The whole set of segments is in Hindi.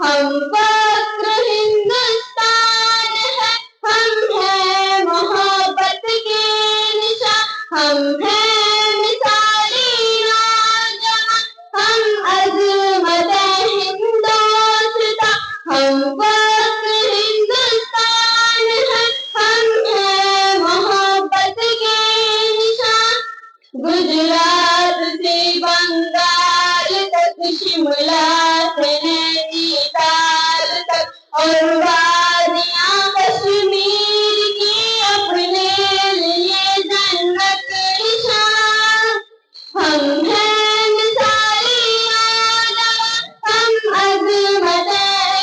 हम फक्र हिंदुस्तान है, हम है मोहब्बत के निशान, हम है मिसाली नौजवान, हम अज़मत हिंदोस्तां, हम फक्र हिंदुस्तान है, हम है मोहब्बत के निशान। गुजरात से बंगाल तक, शिमला से नैनीताल तक, और वादियां कश्मीर की अपने लिए जन्नत निशान। हम हैं मिसाली नौजवान, हम अज़मत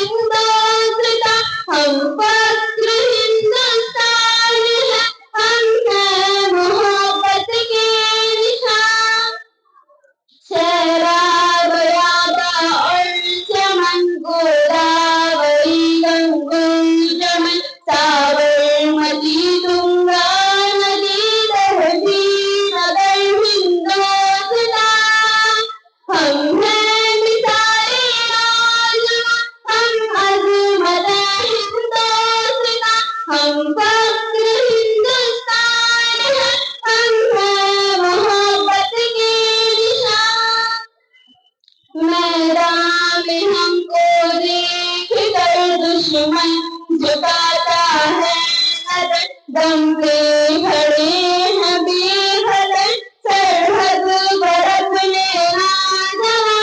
हिंदोस्तां, हम फक्र हिंदुस्तान है, हम हैं मोहब्बत के निशान। सैराब याबा और चमन, गोदावरी गंगोई जमन, साबरमती तुंगा नदी, तहजीब नगर हिंदोस्तां। हम हैं मिसाली नौजवान, हम अज़मत हिंदोस्तां, हम फक्र हिंदुस्तान है, हम हैं मोहब्बत के निशान। मैदान में हमको देख कर दुश्मन झुकाता है नजर, दम पे खड़े हैं बेखबर, सरहद पर अपने नौजवान।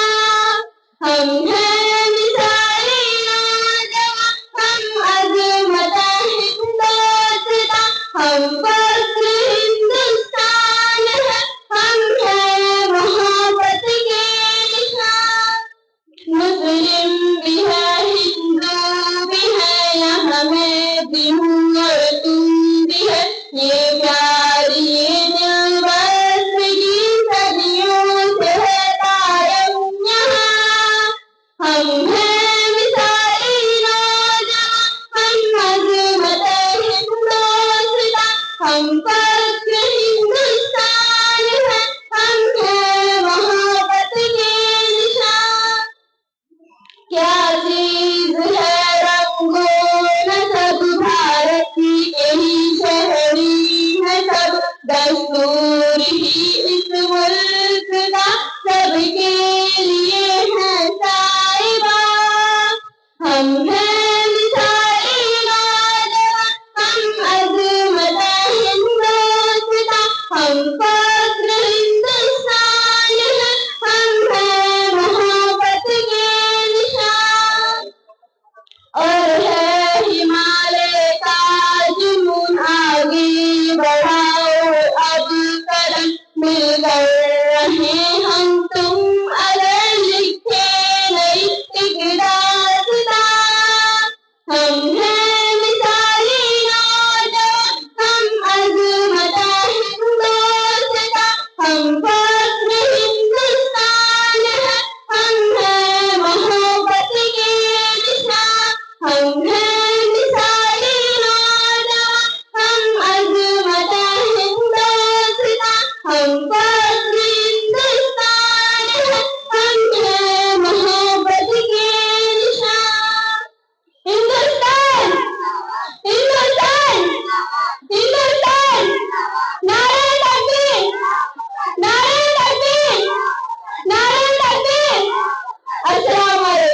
हम हैं मिसाली नौजवान, हम अज़मत हिंदोस्तां, हम फक्र हिंदुस्तान है, हम हैं मोहब्बत के निशान। मुस्लिम भी है, हिंदू भी है, यहाँ मैं भी हूँ और तुम भी है, ये प्यार ये दिल बसगी सदियों से है कायम यहाँ। हम हैं मिसाली नौजवान, हम अज़मत हिंदोस्तां, हम